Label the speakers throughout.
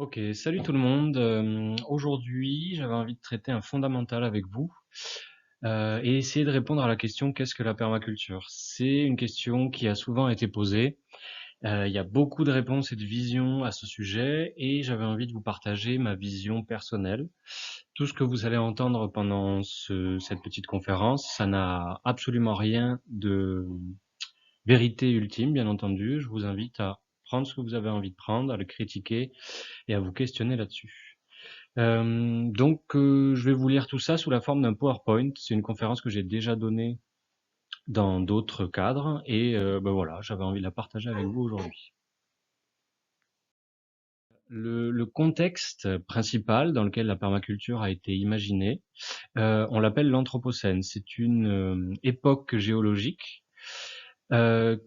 Speaker 1: Ok, salut tout le monde. Aujourd'hui, j'avais envie de traiter un fondamental avec vous et essayer de répondre à la question qu'est-ce que la permaculture? C'est une question qui a souvent été posée. Il y a beaucoup de réponses et de visions à ce sujet et j'avais envie de vous partager ma vision personnelle. Tout ce que vous allez entendre pendant cette petite conférence, ça n'a absolument rien de vérité ultime, bien entendu. Je vous invite à prendre ce que vous avez envie de prendre, à le critiquer et à vous questionner là-dessus. Je vais vous lire tout ça sous la forme d'un PowerPoint. C'est une conférence que j'ai déjà donnée dans d'autres cadres et voilà, j'avais envie de la partager avec vous aujourd'hui. Le contexte principal dans lequel la permaculture a été imaginée, on l'appelle l'Anthropocène. C'est une époque géologique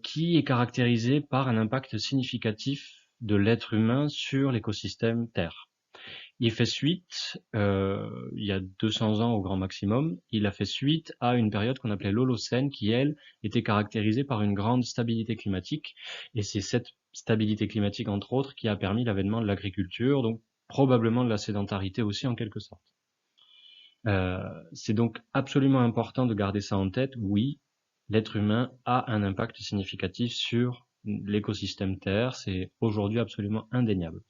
Speaker 1: qui est caractérisée par un impact significatif de l'être humain sur l'écosystème Terre. Il fait suite, il y a 200 ans au grand maximum, il a fait suite à une période qu'on appelait l'Holocène qui, elle, était caractérisée par une grande stabilité climatique. Et c'est cette stabilité climatique, entre autres, qui a permis l'avènement de l'agriculture, donc probablement de la sédentarité aussi en quelque sorte. C'est donc absolument important de garder ça en tête. Oui, l'être humain a un impact significatif sur l'écosystème Terre, c'est aujourd'hui absolument indéniable.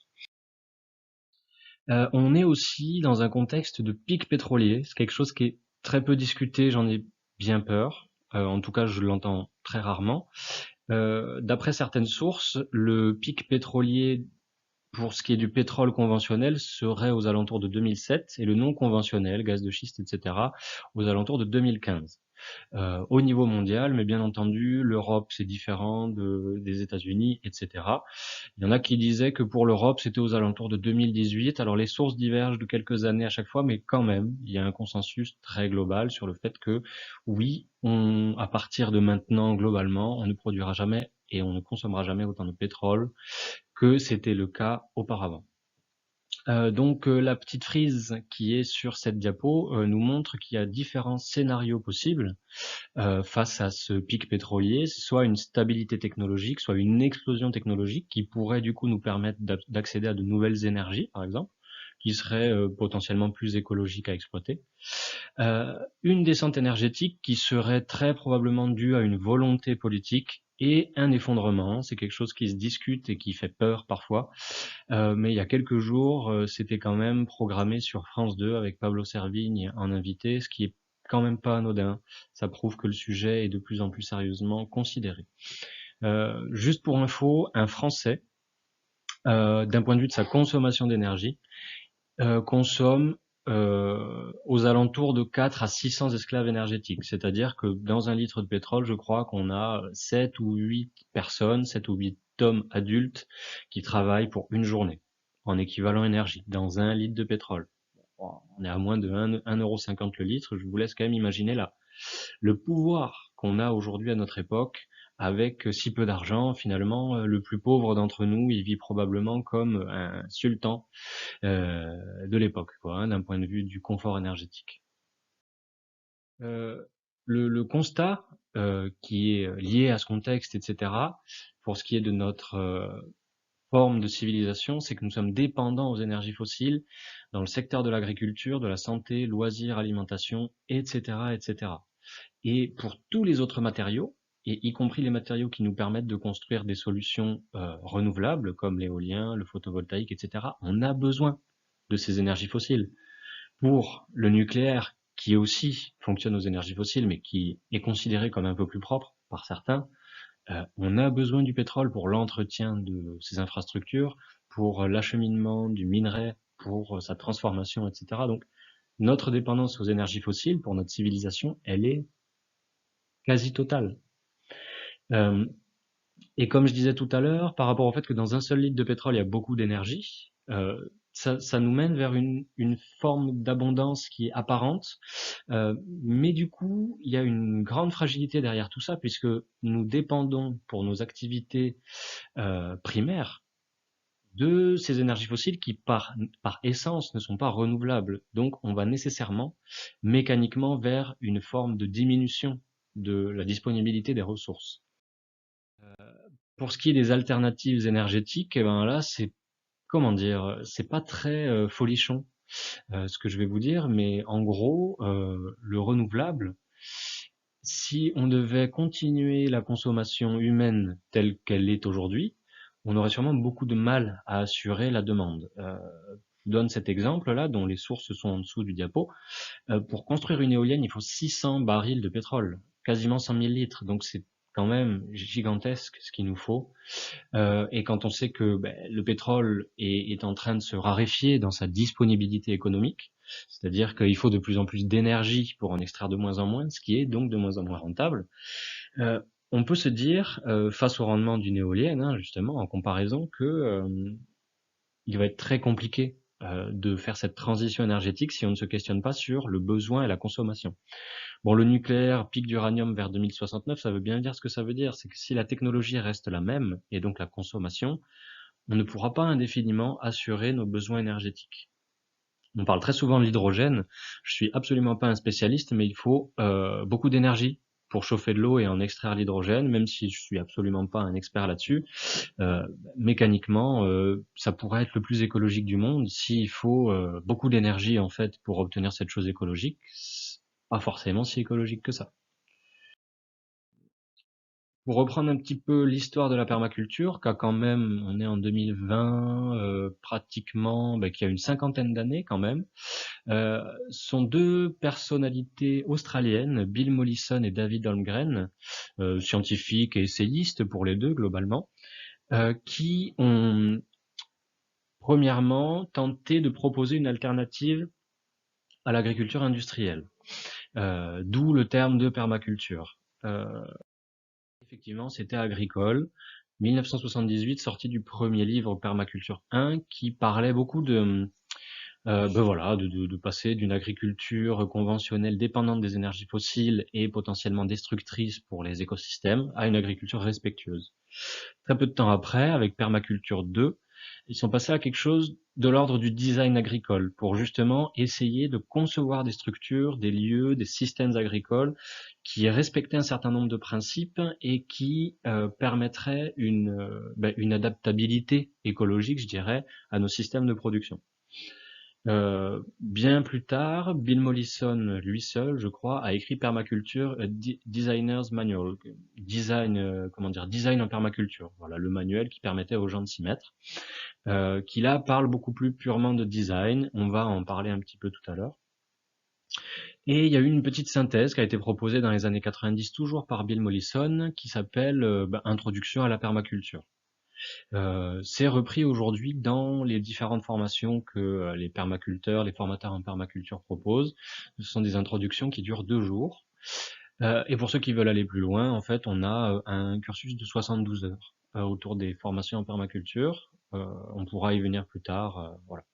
Speaker 1: On est aussi dans un contexte de pic pétrolier. C'est quelque chose qui est très peu discuté, j'en ai bien peur. En tout cas, je l'entends très rarement. D'après certaines sources, le pic pétrolier pour ce qui est du pétrole conventionnel serait aux alentours de 2007 et le non conventionnel, gaz de schiste, etc., aux alentours de 2015. Au niveau mondial, mais bien entendu, l'Europe c'est différent des États-Unis, etc. Il y en a qui disaient que pour l'Europe c'était aux alentours de 2018. Alors les sources divergent de quelques années à chaque fois, mais quand même, il y a un consensus très global sur le fait que oui, à partir de maintenant, globalement, on ne produira jamais et on ne consommera jamais autant de pétrole que c'était le cas auparavant. La petite frise qui est sur cette diapo nous montre qu'il y a différents scénarios possibles face à ce pic pétrolier, soit une stabilité technologique, soit une explosion technologique qui pourrait du coup nous permettre d'accéder à de nouvelles énergies, par exemple, qui seraient potentiellement plus écologiques à exploiter. Une descente énergétique qui serait très probablement due à une volonté politique et un effondrement. C'est quelque chose qui se discute et qui fait peur parfois. Mais il y a quelques jours, c'était quand même programmé sur France 2 avec Pablo Servigne en invité, ce qui est quand même pas anodin. Ça prouve que le sujet est de plus en plus sérieusement considéré. Juste pour info, un Français, d'un point de vue de sa consommation d'énergie, consomme aux alentours de 4 à 600 esclaves énergétiques. C'est-à-dire que dans un litre de pétrole, je crois qu'on a 7 ou 8 personnes, 7 ou 8 hommes adultes qui travaillent pour une journée en équivalent énergie dans un litre de pétrole. Bon, on est à moins de 1,50 € le litre, je vous laisse quand même imaginer là le pouvoir qu'on a aujourd'hui à notre époque, avec si peu d'argent, finalement, le plus pauvre d'entre nous, il vit probablement comme un sultan de l'époque, quoi, hein, d'un point de vue du confort énergétique. Euh, le constat qui est lié à ce contexte, etc., pour ce qui est de notre forme de civilisation, c'est que nous sommes dépendants aux énergies fossiles dans le secteur de l'agriculture, de la santé, loisirs, alimentation, etc., etc. Et pour tous les autres matériaux, et y compris les matériaux qui nous permettent de construire des solutions renouvelables, comme l'éolien, le photovoltaïque, etc., on a besoin de ces énergies fossiles. Pour le nucléaire, qui aussi fonctionne aux énergies fossiles, mais qui est considéré comme un peu plus propre par certains, on a besoin du pétrole pour l'entretien de ces infrastructures, pour l'acheminement du minerai, pour sa transformation, etc. Donc notre dépendance aux énergies fossiles pour notre civilisation, elle est quasi totale. Euh, et comme je disais tout à l'heure, par rapport au fait que dans un seul litre de pétrole, il y a beaucoup d'énergie, ça nous mène vers une forme d'abondance qui est apparente, mais du coup, il y a une grande fragilité derrière tout ça, puisque nous dépendons pour nos activités primaires de ces énergies fossiles qui, par essence, ne sont pas renouvelables. Donc, on va nécessairement, mécaniquement, vers une forme de diminution de la disponibilité des ressources. Pour ce qui est des alternatives énergétiques, eh ben là, c'est comment dire, c'est pas très folichon ce que je vais vous dire, mais en gros, le renouvelable, si on devait continuer la consommation humaine telle qu'elle est aujourd'hui, on aurait sûrement beaucoup de mal à assurer la demande. Je vous donne cet exemple-là, dont les sources sont en dessous du diapo. Pour construire une éolienne, il faut 600 barils de pétrole, quasiment 100 000 litres. Donc c'est quand même gigantesque ce qu'il nous faut. Et quand on sait que le pétrole est en train de se raréfier dans sa disponibilité économique, c'est-à-dire qu'il faut de plus en plus d'énergie pour en extraire de moins en moins, ce qui est donc de moins en moins rentable, euh, on peut se dire, face au rendement d'une éolienne, hein, justement, en comparaison, que il va être très compliqué de faire cette transition énergétique si on ne se questionne pas sur le besoin et la consommation. Bon, le nucléaire, pic d'uranium vers 2069, ça veut bien dire ce que ça veut dire. C'est que si la technologie reste la même, et donc la consommation, on ne pourra pas indéfiniment assurer nos besoins énergétiques. On parle très souvent de l'hydrogène. Je suis absolument pas un spécialiste, mais il faut beaucoup d'énergie pour chauffer de l'eau et en extraire l'hydrogène, même si je suis absolument pas un expert là-dessus. Mécaniquement, ça pourrait être le plus écologique du monde. S'il faut beaucoup d'énergie en fait pour obtenir cette chose écologique, c'est pas forcément si écologique que ça. Pour reprendre un petit peu l'histoire de la permaculture, qu'a quand même, on est en 2020, pratiquement, qui a une cinquantaine d'années quand même, sont deux personnalités australiennes, Bill Mollison et David Holmgren, scientifiques et essayistes pour les deux globalement, qui ont premièrement tenté de proposer une alternative à l'agriculture industrielle, d'où le terme de permaculture. Effectivement, c'était agricole. 1978, sortie du premier livre Permaculture 1, qui parlait beaucoup de passer d'une agriculture conventionnelle dépendante des énergies fossiles et potentiellement destructrice pour les écosystèmes à une agriculture respectueuse. Très peu de temps après, avec Permaculture 2, ils sont passés à quelque chose de l'ordre du design agricole pour justement essayer de concevoir des structures, des lieux, des systèmes agricoles qui respectaient un certain nombre de principes et qui permettraient une adaptabilité écologique, je dirais, à nos systèmes de production. Bien plus tard, Bill Mollison, lui seul, je crois, a écrit Permaculture Designer's Manual, design en permaculture. Voilà, le manuel qui permettait aux gens de s'y mettre. Qui là parle beaucoup plus purement de design. On va en parler un petit peu tout à l'heure. Et il y a eu une petite synthèse qui a été proposée dans les années 90, toujours par Bill Mollison, qui s'appelle Introduction à la permaculture. C'est repris aujourd'hui dans les différentes formations que les permaculteurs, les formateurs en permaculture proposent. Ce sont des introductions qui durent 2 jours. Et pour ceux qui veulent aller plus loin, en fait, on a un cursus de 72 heures autour des formations en permaculture. On pourra y venir plus tard, voilà.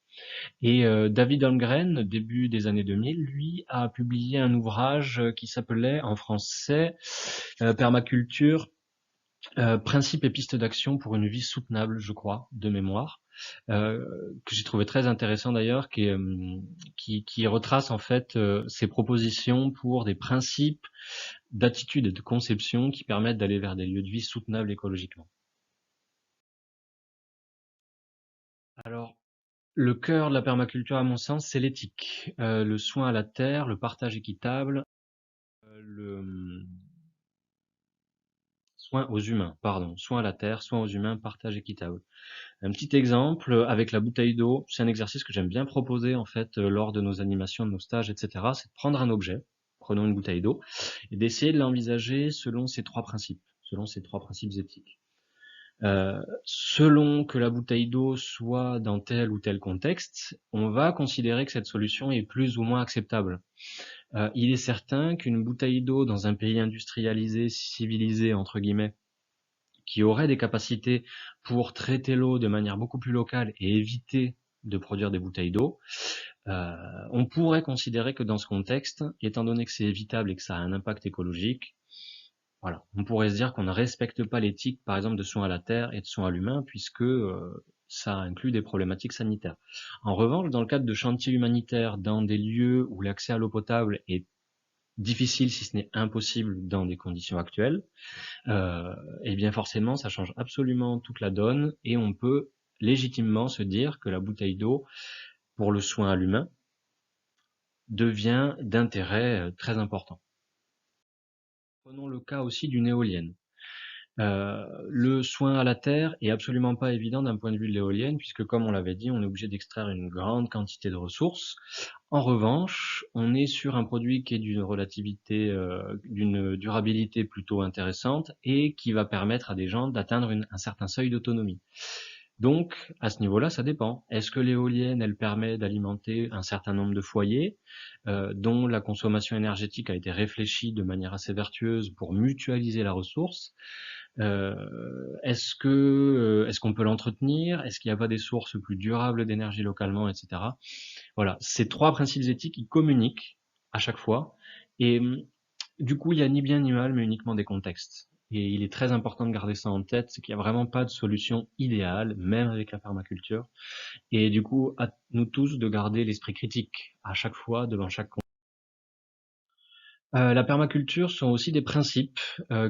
Speaker 1: Et David Holmgren, début des années 2000, lui a publié un ouvrage qui s'appelait en français Permaculture, principes et pistes d'action pour une vie soutenable, je crois, de mémoire, que j'ai trouvé très intéressant d'ailleurs, qui retrace en fait ses propositions pour des principes d'attitude et de conception qui permettent d'aller vers des lieux de vie soutenables écologiquement. Alors, le cœur de la permaculture, à mon sens, c'est l'éthique, le soin à la terre, le partage équitable, le soin aux humains, pardon, soin à la terre, soin aux humains, partage équitable. Un petit exemple avec la bouteille d'eau, c'est un exercice que j'aime bien proposer en fait lors de nos animations, de nos stages, etc. C'est de prendre un objet, prenons une bouteille d'eau, et d'essayer de l'envisager selon ces trois principes, éthiques. Selon que la bouteille d'eau soit dans tel ou tel contexte, on va considérer que cette solution est plus ou moins acceptable. Il est certain qu'une bouteille d'eau dans un pays industrialisé, civilisé, entre guillemets, qui aurait des capacités pour traiter l'eau de manière beaucoup plus locale et éviter de produire des bouteilles d'eau, on pourrait considérer que dans ce contexte, étant donné que c'est évitable et que ça a un impact écologique, voilà, on pourrait se dire qu'on ne respecte pas l'éthique, par exemple, de soins à la terre et de soins à l'humain, puisque ça inclut des problématiques sanitaires. En revanche, dans le cadre de chantiers humanitaires, dans des lieux où l'accès à l'eau potable est difficile, si ce n'est impossible, dans des conditions actuelles, et bien forcément, ça change absolument toute la donne, et on peut légitimement se dire que la bouteille d'eau, pour le soin à l'humain, devient d'intérêt très important. Prenons le cas aussi d'une éolienne. Le soin à la terre est absolument pas évident d'un point de vue de l'éolienne, puisque comme on l'avait dit, on est obligé d'extraire une grande quantité de ressources. En revanche, on est sur un produit qui est d'une durabilité plutôt intéressante et qui va permettre à des gens d'atteindre un certain seuil d'autonomie. Donc, à ce niveau-là, ça dépend. Est-ce que l'éolienne, elle permet d'alimenter un certain nombre de foyers dont la consommation énergétique a été réfléchie de manière assez vertueuse pour mutualiser la ressource? Est-ce qu'on peut l'entretenir? Est-ce qu'il n'y a pas des sources plus durables d'énergie localement, etc. Voilà, ces trois principes éthiques, ils communiquent à chaque fois. Et du coup, il n'y a ni bien ni mal, mais uniquement des contextes. Et il est très important de garder ça en tête, c'est qu'il n'y a vraiment pas de solution idéale, même avec la permaculture. Et du coup, à nous tous de garder l'esprit critique à chaque fois, devant chaque contexte. La permaculture sont aussi des principes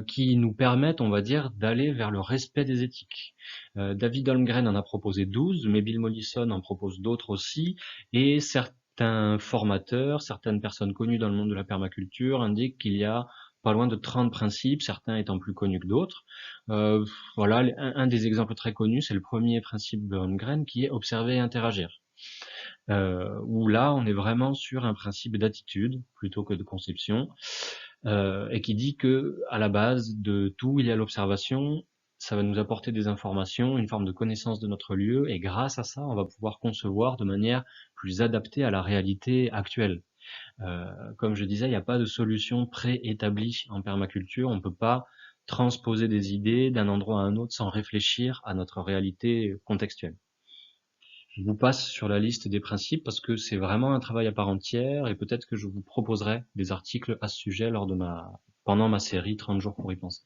Speaker 1: qui nous permettent, on va dire, d'aller vers le respect des éthiques. David Holmgren en a proposé 12, mais Bill Mollison en propose d'autres aussi, et certains formateurs, certaines personnes connues dans le monde de la permaculture indiquent qu'il y a pas loin de 30 principes, certains étant plus connus que d'autres. Voilà, un des exemples très connus, c'est le premier principe de Holmgren qui est observer et interagir. Où là, on est vraiment sur un principe d'attitude plutôt que de conception, et qui dit que à la base de tout, il y a l'observation. Ça va nous apporter des informations, une forme de connaissance de notre lieu, et grâce à ça, on va pouvoir concevoir de manière plus adaptée à la réalité actuelle. Comme je disais, il n'y a pas de solution préétablie en permaculture. On ne peut pas transposer des idées d'un endroit à un autre sans réfléchir à notre réalité contextuelle. Je vous passe sur la liste des principes parce que c'est vraiment un travail à part entière et peut-être que je vous proposerai des articles à ce sujet pendant ma série 30 jours pour y penser.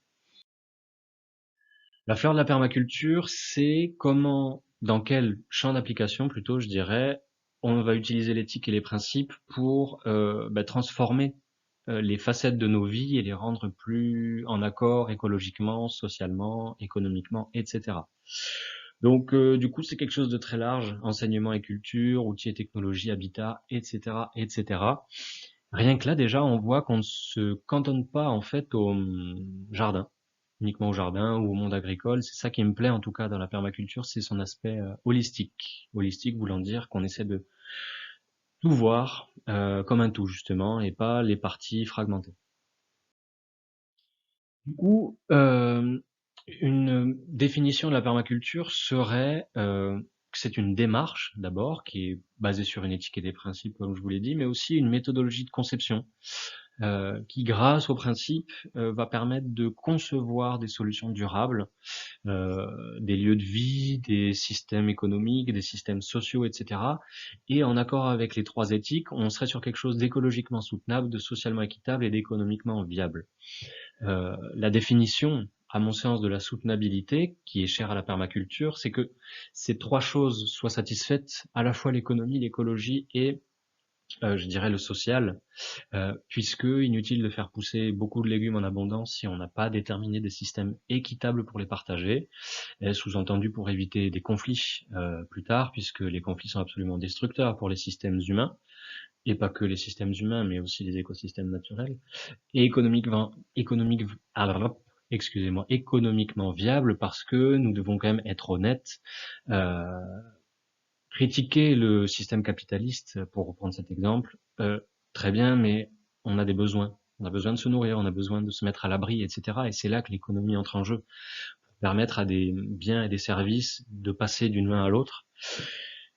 Speaker 1: La fleur de la permaculture, c'est dans quel champ d'application plutôt, je dirais, on va utiliser l'éthique et les principes pour transformer les facettes de nos vies et les rendre plus en accord écologiquement, socialement, économiquement, etc. Donc, du coup, c'est quelque chose de très large, enseignement et culture, outils et technologies, habitat, etc., etc. Rien que là, déjà, on voit qu'on ne se cantonne pas, en fait, au jardin, uniquement au jardin ou au monde agricole. C'est ça qui me plaît, en tout cas, dans la permaculture, c'est son aspect holistique. Holistique voulant dire qu'on essaie de tout voir comme un tout, justement, et pas les parties fragmentées. Du coup, une définition de la permaculture serait que c'est une démarche d'abord qui est basée sur une éthique et des principes, comme je vous l'ai dit, mais aussi une méthodologie de conception qui, grâce aux principes, va permettre de concevoir des solutions durables, des lieux de vie, des systèmes économiques, des systèmes sociaux, etc. Et en accord avec les trois éthiques, on serait sur quelque chose d'écologiquement soutenable, de socialement équitable et d'économiquement viable. La définition, à mon sens, de la soutenabilité, qui est chère à la permaculture, c'est que ces trois choses soient satisfaites, à la fois l'économie, l'écologie et, je dirais, le social, puisque inutile de faire pousser beaucoup de légumes en abondance si on n'a pas déterminé des systèmes équitables pour les partager, sous-entendu pour éviter des conflits plus tard, puisque les conflits sont absolument destructeurs pour les systèmes humains, et pas que les systèmes humains, mais aussi les écosystèmes naturels, et économiquement viable parce que nous devons quand même être honnêtes. Euh, Critiquer le système capitaliste, pour reprendre cet exemple, très bien, mais on a des besoins. On a besoin de se nourrir, on a besoin de se mettre à l'abri, etc. Et c'est là que l'économie entre en jeu, pour permettre à des biens et des services de passer d'une main à l'autre.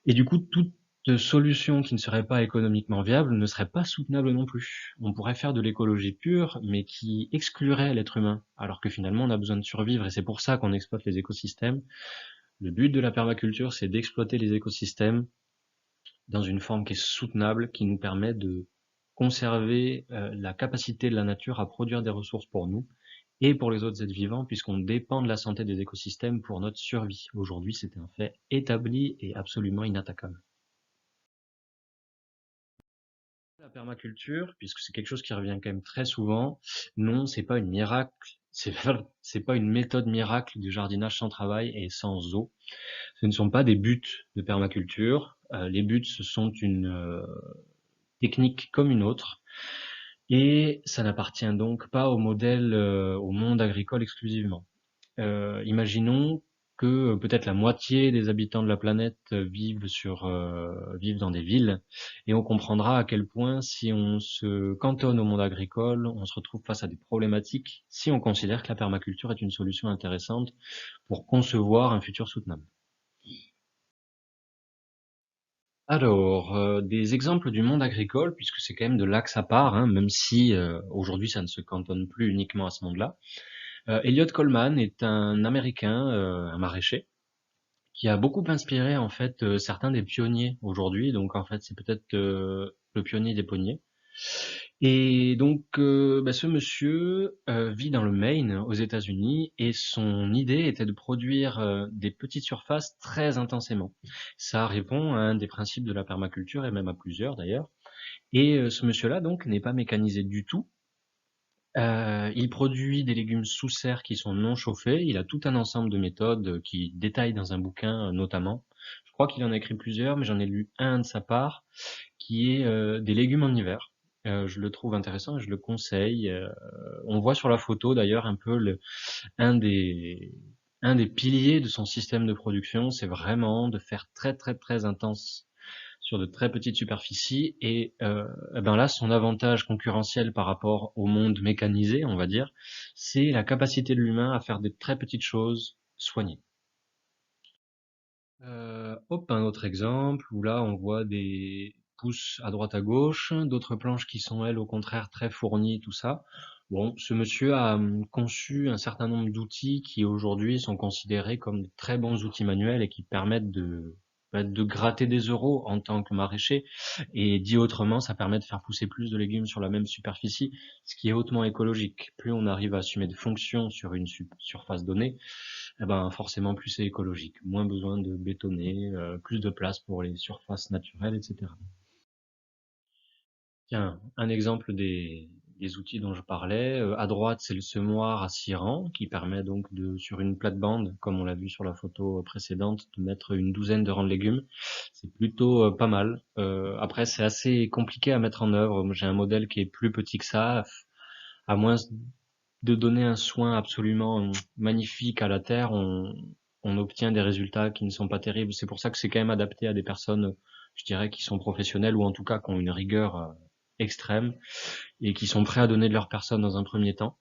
Speaker 1: Et du coup, toute solution qui ne serait pas économiquement viable ne serait pas soutenable non plus. On pourrait faire de l'écologie pure, mais qui exclurait l'être humain, alors que finalement on a besoin de survivre, et c'est pour ça qu'on exploite les écosystèmes. Le but de la permaculture, c'est d'exploiter les écosystèmes dans une forme qui est soutenable, qui nous permet de conserver la capacité de la nature à produire des ressources pour nous et pour les autres êtres vivants, puisqu'on dépend de la santé des écosystèmes pour notre survie. Aujourd'hui, c'est un fait établi et absolument inattaquable. La permaculture, puisque c'est quelque chose qui revient quand même très souvent, non, c'est pas une miracle c'est pas une méthode miracle du jardinage sans travail et sans eau. Ce ne sont pas des buts de permaculture. Les buts, ce sont une technique comme une autre. Et ça n'appartient donc pas au modèle, au monde agricole exclusivement. Imaginons que peut-être la moitié des habitants de la planète vivent dans des villes, et on comprendra à quel point, si on se cantonne au monde agricole, on se retrouve face à des problématiques si on considère que la permaculture est une solution intéressante pour concevoir un futur soutenable. Alors, des exemples du monde agricole, puisque c'est quand même de là que ça part, hein, même si aujourd'hui ça ne se cantonne plus uniquement à ce monde-là. Elliot Coleman est un Américain, un maraîcher, qui a beaucoup inspiré en fait certains des pionniers aujourd'hui. Donc en fait, c'est peut-être le pionnier des pionniers. Et donc ce monsieur vit dans le Maine aux États-Unis, et son idée était de produire des petites surfaces très intensément. Ça répond à un des principes de la permaculture, et même à plusieurs d'ailleurs. Et ce monsieur-là donc n'est pas mécanisé du tout. Il produit des légumes sous serre qui sont non chauffés. Il a tout un ensemble de méthodes qui détaille dans un bouquin notamment. Je crois qu'il en a écrit plusieurs, mais j'en ai lu un de sa part, qui est des légumes en hiver. Je le trouve intéressant et je le conseille. On voit sur la photo d'ailleurs un peu un des un des piliers de son système de production, c'est vraiment de faire très très très intense sur de très petites superficies. Et ben là, son avantage concurrentiel par rapport au monde mécanisé, on va dire, c'est la capacité de l'humain à faire des très petites choses soignées. Hop, un autre exemple où là on voit des pousses à droite à gauche, d'autres planches qui sont elles au contraire très fournies, tout ça. Bon, ce monsieur a conçu un certain nombre d'outils qui aujourd'hui sont considérés comme de très bons outils manuels et qui permettent de gratter des euros en tant que maraîcher. Et dit autrement, ça permet de faire pousser plus de légumes sur la même superficie, ce qui est hautement écologique. Plus on arrive à assumer des fonctions sur une surface donnée, eh ben forcément plus c'est écologique, moins besoin de bétonner, plus de place pour les surfaces naturelles, etc. Tiens, un exemple des outils dont je parlais. À droite, c'est le semoir à 6 rangs qui permet donc sur une plate-bande, comme on l'a vu sur la photo précédente, de mettre une douzaine de rangs de légumes. C'est plutôt pas mal. Après, c'est assez compliqué à mettre en œuvre. Moi, j'ai un modèle qui est plus petit que ça, à moins de donner un soin absolument magnifique à la terre, on obtient des résultats qui ne sont pas terribles. C'est pour ça que c'est quand même adapté à des personnes, je dirais, qui sont professionnelles, ou en tout cas qui ont une rigueur extrême et qui sont prêts à donner de leur personne dans un premier temps.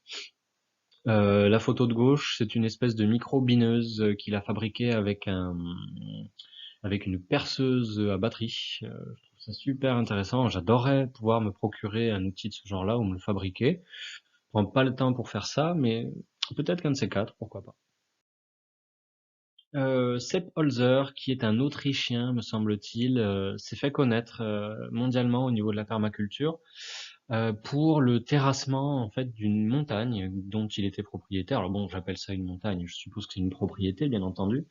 Speaker 1: La photo de gauche, c'est une espèce de micro-bineuse qu'il a fabriquée avec une perceuse à batterie. Je trouve ça super intéressant. J'adorerais pouvoir me procurer un outil de ce genre-là ou me le fabriquer. Je prends pas le temps pour faire ça, mais peut-être qu'un de ces quatre, pourquoi pas. Sepp Holzer, qui est un Autrichien, me semble-t-il, s'est fait connaître mondialement au niveau de la permaculture pour le terrassement en fait d'une montagne dont il était propriétaire. Alors bon, j'appelle ça une montagne, je suppose que c'est une propriété, bien entendu.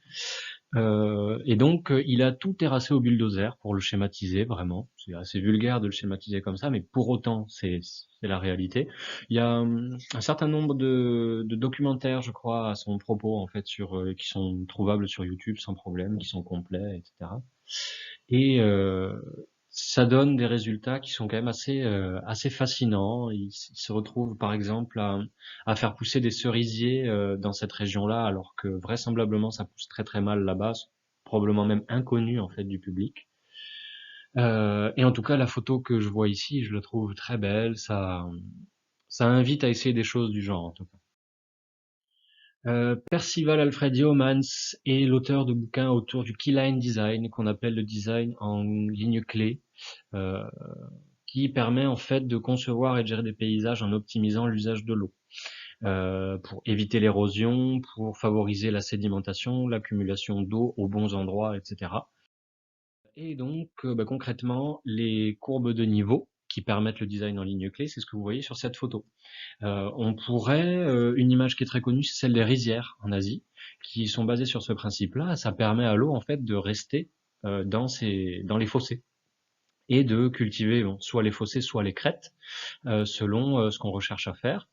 Speaker 1: Et donc, il a tout terrassé au bulldozer pour le schématiser vraiment. C'est assez vulgaire de le schématiser comme ça, mais pour autant, c'est la réalité. Il y a un certain nombre de documentaires, je crois, à son propos, en fait, qui sont trouvables sur YouTube sans problème, qui sont complets, etc. Et ça donne des résultats qui sont quand même assez fascinants. Il se retrouve, par exemple, à faire pousser des cerisiers dans cette région-là, alors que vraisemblablement ça pousse très très mal là-bas, probablement même inconnu en fait du public. Et en tout cas, la photo que je vois ici, je la trouve très belle. Ça invite à essayer des choses du genre, en tout cas. Percival Alfred Yeomans est l'auteur de bouquins autour du keyline design, qu'on appelle le design en ligne clé, euh, qui permet en fait de concevoir et de gérer des paysages en optimisant l'usage de l'eau, pour éviter l'érosion, pour favoriser la sédimentation, l'accumulation d'eau aux bons endroits, etc. Et donc, concrètement, les courbes de niveau qui permettent le design en ligne clé, c'est ce que vous voyez sur cette photo. On pourrait, une image qui est très connue, c'est celle des rizières en Asie, qui sont basées sur ce principe-là. Ça permet à l'eau en fait de rester dans les fossés et de cultiver soit les fossés, soit les crêtes, selon ce qu'on recherche à faire.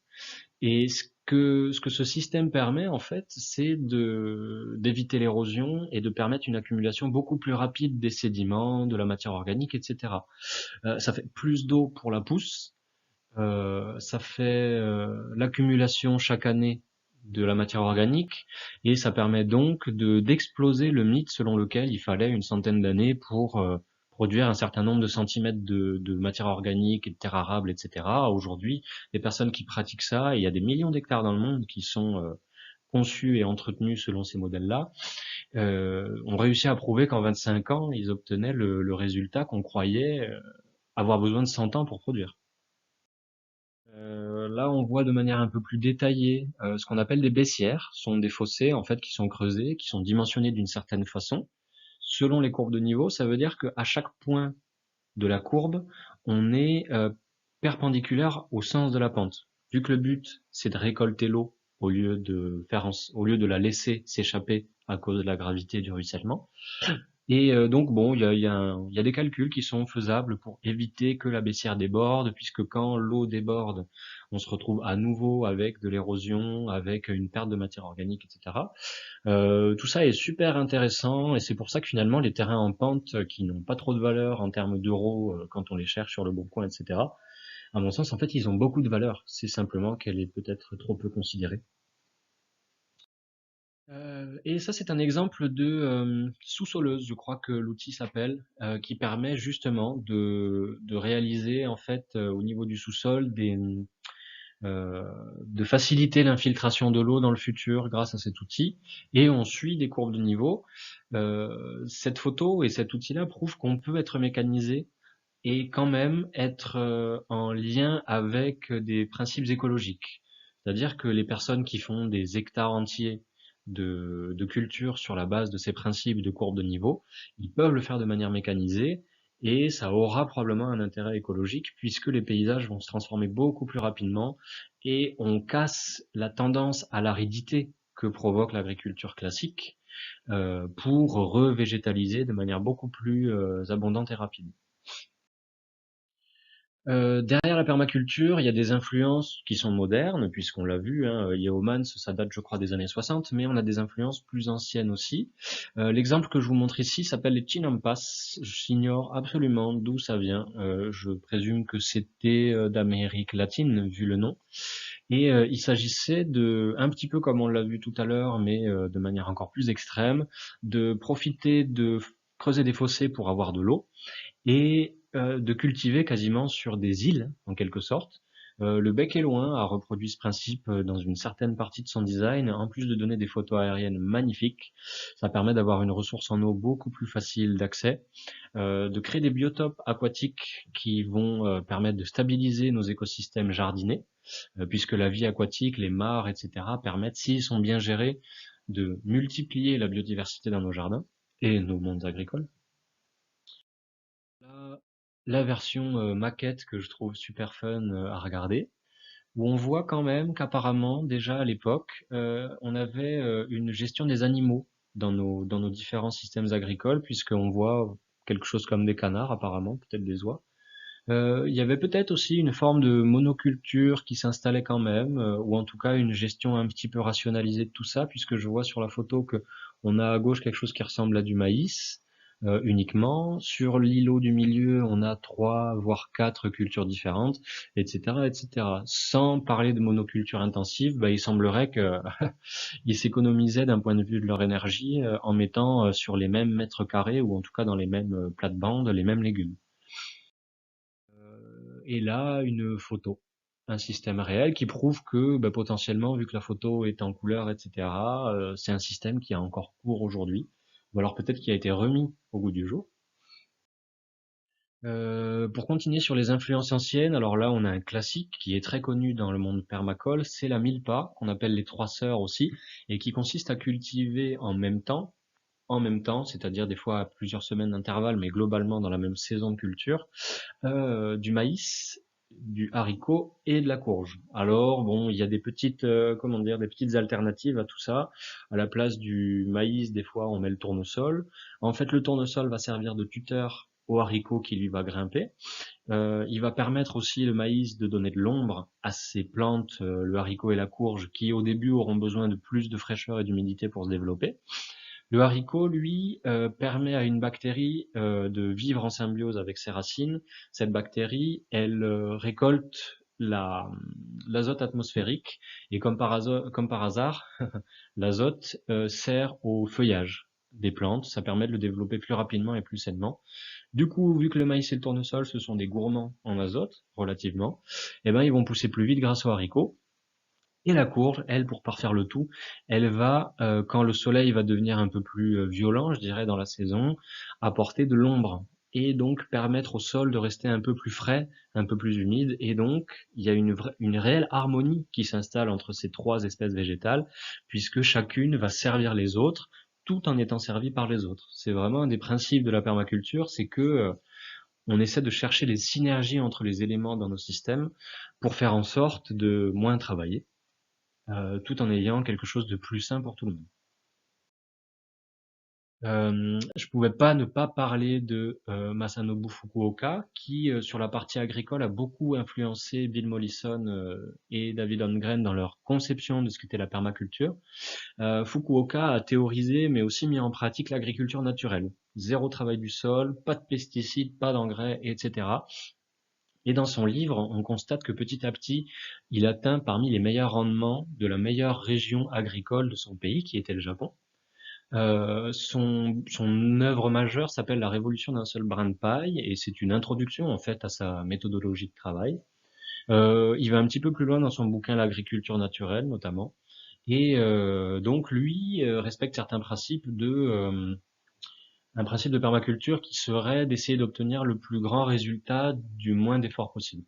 Speaker 1: Et ce que ce système permet, en fait, c'est d'éviter l'érosion et de permettre une accumulation beaucoup plus rapide des sédiments, de la matière organique, etc. Ça fait plus d'eau pour la pousse, ça fait l'accumulation chaque année de la matière organique, et ça permet donc d'exploser le mythe selon lequel il fallait une centaine d'années pour produire un certain nombre de centimètres de matière organique et de terres arables, etc. Aujourd'hui, les personnes qui pratiquent ça, et il y a des millions d'hectares dans le monde qui sont conçus et entretenus selon ces modèles-là, ont réussi à prouver qu'en 25 ans, ils obtenaient le résultat qu'on croyait avoir besoin de 100 ans pour produire. Là, on voit de manière un peu plus détaillée ce qu'on appelle des baissières. Ce sont des fossés en fait qui sont creusés, qui sont dimensionnés d'une certaine façon. Selon les courbes de niveau, ça veut dire qu'à chaque point de la courbe, on est perpendiculaire au sens de la pente. Vu que le but, c'est de récolter l'eau au lieu de la laisser s'échapper à cause de la gravité du ruissellement. Et donc bon, il y a des calculs qui sont faisables pour éviter que la baissière déborde, puisque quand l'eau déborde, on se retrouve à nouveau avec de l'érosion, avec une perte de matière organique, etc. Tout ça est super intéressant, et c'est pour ça que finalement les terrains en pente qui n'ont pas trop de valeur en termes d'euros quand on les cherche sur le bon coin, etc. À mon sens, en fait, ils ont beaucoup de valeur. C'est simplement qu'elle est peut-être trop peu considérée. Et ça, c'est un exemple de sous-soleuse, je crois que l'outil s'appelle, qui permet justement de réaliser en fait au niveau du sous-sol euh, de faciliter l'infiltration de l'eau dans le futur grâce à cet outil. Et on suit des courbes de niveau. Cette photo et cet outil-là prouvent qu'on peut être mécanisé et quand même être en lien avec des principes écologiques. C'est-à-dire que les personnes qui font des hectares entiers de culture sur la base de ces principes de courbe de niveau, ils peuvent le faire de manière mécanisée, et ça aura probablement un intérêt écologique puisque les paysages vont se transformer beaucoup plus rapidement et on casse la tendance à l'aridité que provoque l'agriculture classique pour revégétaliser de manière beaucoup plus abondante et rapide. Derrière la permaculture, il y a des influences qui sont modernes, puisqu'on l'a vu, hein, Yeomans, ça date, je crois, des années 60, mais on a des influences plus anciennes aussi. L'exemple que je vous montre ici s'appelle les Chinampas. J'ignore absolument d'où ça vient. Je présume que c'était d'Amérique latine, vu le nom. Et il s'agissait un petit peu comme on l'a vu tout à l'heure, mais de manière encore plus extrême, de profiter de creuser des fossés pour avoir de l'eau et de cultiver quasiment sur des îles, en quelque sorte. Le Bec et Loin a reproduit ce principe dans une certaine partie de son design. En plus de donner des photos aériennes magnifiques, ça permet d'avoir une ressource en eau beaucoup plus facile d'accès, de créer des biotopes aquatiques qui vont permettre de stabiliser nos écosystèmes jardinés, puisque la vie aquatique, les mares, etc., permettent, s'ils sont bien gérés, de multiplier la biodiversité dans nos jardins et nos mondes agricoles. La, la version maquette que je trouve super fun à regarder, où on voit quand même qu'apparemment déjà à l'époque, on avait une gestion des animaux dans nos différents systèmes agricoles, puisqu'on voit quelque chose comme des canards apparemment, peut-être des oies. Il y avait peut-être aussi une forme de monoculture qui s'installait quand même, ou en tout cas une gestion un petit peu rationalisée de tout ça, puisque je vois sur la photo que on a à gauche quelque chose qui ressemble à du maïs uniquement. Sur l'îlot du milieu, on a 3 voire 4 cultures différentes, etc., etc. Sans parler de monoculture intensive, bah, il semblerait que ils s'économisaient d'un point de vue de leur énergie en mettant sur les mêmes mètres carrés, ou en tout cas dans les mêmes plates-bandes, les mêmes légumes. Et là, une photo, un système réel qui prouve que bah, potentiellement, vu que la photo est en couleur, etc., c'est un système qui a encore cours aujourd'hui, ou alors peut-être qui a été remis au goût du jour. Pour continuer sur les influences anciennes, alors là on a un classique qui est très connu dans le monde permacole, c'est la milpa, qu'on appelle les trois sœurs aussi, et qui consiste à cultiver en même temps, c'est-à-dire des fois à plusieurs semaines d'intervalle, mais globalement dans la même saison de culture, du maïs, du haricot et de la courge. Alors bon, il y a des petites, comment dire, des petites alternatives à tout ça. À la place du maïs, des fois, on met le tournesol. En fait, le tournesol va servir de tuteur au haricot qui lui va grimper. Il va permettre aussi le maïs de donner de l'ombre à ces plantes, le haricot et la courge, qui au début auront besoin de plus de fraîcheur et d'humidité pour se développer. Le haricot, lui, permet à une bactérie de vivre en symbiose avec ses racines. Cette bactérie, elle récolte l'azote atmosphérique et comme par hasard, l'azote sert au feuillage des plantes. Ça permet de le développer plus rapidement et plus sainement. Du coup, vu que le maïs et le tournesol, ce sont des gourmands en azote, relativement, eh ben, ils vont pousser plus vite grâce aux haricots. Et la courge, elle, pour parfaire le tout, elle va, quand le soleil va devenir un peu plus violent, je dirais, dans la saison, apporter de l'ombre et donc permettre au sol de rester un peu plus frais, un peu plus humide. Et donc, il y a une réelle harmonie qui s'installe entre ces trois espèces végétales, puisque chacune va servir les autres, tout en étant servie par les autres. C'est vraiment un des principes de la permaculture, c'est que on essaie de chercher les synergies entre les éléments dans nos systèmes pour faire en sorte de moins travailler tout en ayant quelque chose de plus sain pour tout le monde. Je pouvais pas ne pas parler de Masanobu Fukuoka, qui sur la partie agricole a beaucoup influencé Bill Mollison et David Holmgren dans leur conception de ce qu'était la permaculture. Fukuoka a théorisé mais aussi mis en pratique l'agriculture naturelle. Zéro travail du sol, pas de pesticides, pas d'engrais, etc. Et dans son livre, on constate que petit à petit, il atteint parmi les meilleurs rendements de la meilleure région agricole de son pays, qui était le Japon. Son œuvre majeure s'appelle La Révolution d'un seul brin de paille, et c'est une introduction en fait à sa méthodologie de travail. Il va un petit peu plus loin dans son bouquin L'agriculture naturelle, notamment, et donc lui respecte certains principes un principe de permaculture qui serait d'essayer d'obtenir le plus grand résultat du moins d'efforts possible.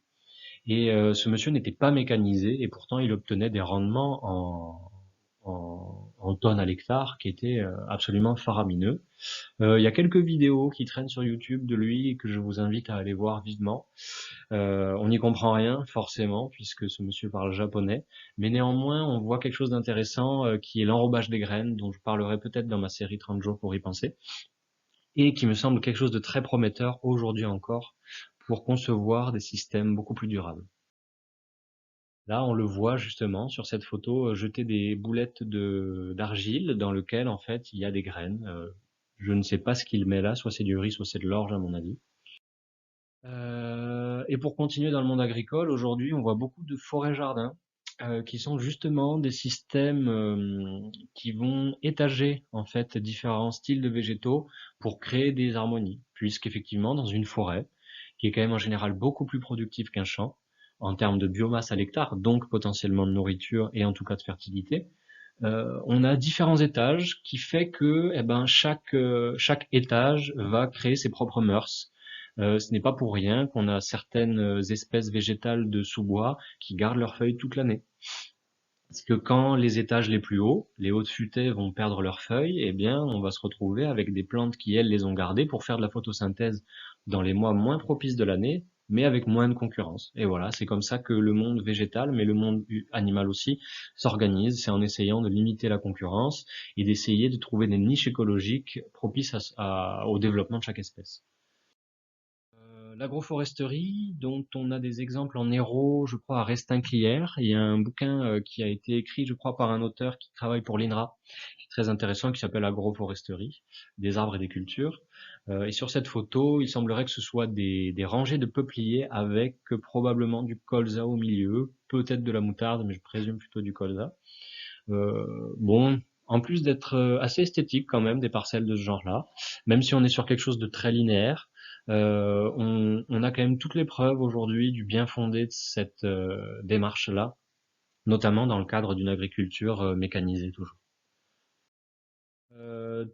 Speaker 1: Et ce monsieur n'était pas mécanisé et pourtant il obtenait des rendements en tonnes à l'hectare qui étaient absolument faramineux. Il y a quelques vidéos qui traînent sur YouTube de lui et que je vous invite à aller voir vivement. On n'y comprend rien forcément puisque ce monsieur parle japonais, mais néanmoins on voit quelque chose d'intéressant qui est l'enrobage des graines dont je parlerai peut-être dans ma série 30 jours pour y penser et qui me semble quelque chose de très prometteur aujourd'hui encore pour concevoir des systèmes beaucoup plus durables. Là, on le voit justement sur cette photo jeter des boulettes d'argile dans lequel en fait il y a des graines. Je ne sais pas ce qu'il met là, soit c'est du riz, soit c'est de l'orge à mon avis. Et pour continuer dans le monde agricole, aujourd'hui on voit beaucoup de forêts-jardins qui sont justement des systèmes qui vont étager en fait différents styles de végétaux pour créer des harmonies. Puisqu'effectivement dans une forêt, qui est quand même en général beaucoup plus productive qu'un champ, en termes de biomasse à l'hectare, donc potentiellement de nourriture et en tout cas de fertilité, on a différents étages qui fait que eh ben, chaque étage va créer ses propres mœurs. Ce n'est pas pour rien qu'on a certaines espèces végétales de sous-bois qui gardent leurs feuilles toute l'année. Parce que quand les étages les plus hauts, les hautes futaies vont perdre leurs feuilles, eh bien, on va se retrouver avec des plantes qui, elles, les ont gardées pour faire de la photosynthèse dans les mois moins propices de l'année, mais avec moins de concurrence. Et voilà, c'est comme ça que le monde végétal, mais le monde animal aussi, s'organise. C'est en essayant de limiter la concurrence et d'essayer de trouver des niches écologiques propices au développement de chaque espèce. L'agroforesterie, dont on a des exemples en Hérault, je crois à Restinclière. Il y a un bouquin qui a été écrit, je crois, par un auteur qui travaille pour l'INRA, qui est très intéressant, qui s'appelle Agroforesterie, des arbres et des cultures. Et sur cette photo, il semblerait que ce soit des rangées de peupliers avec probablement du colza au milieu, peut-être de la moutarde, mais je présume plutôt du colza. Bon, en plus d'être assez esthétique quand même, des parcelles de ce genre-là, même si on est sur quelque chose de très linéaire, on a quand même toutes les preuves aujourd'hui du bien fondé de cette démarche-là, notamment dans le cadre d'une agriculture mécanisée toujours.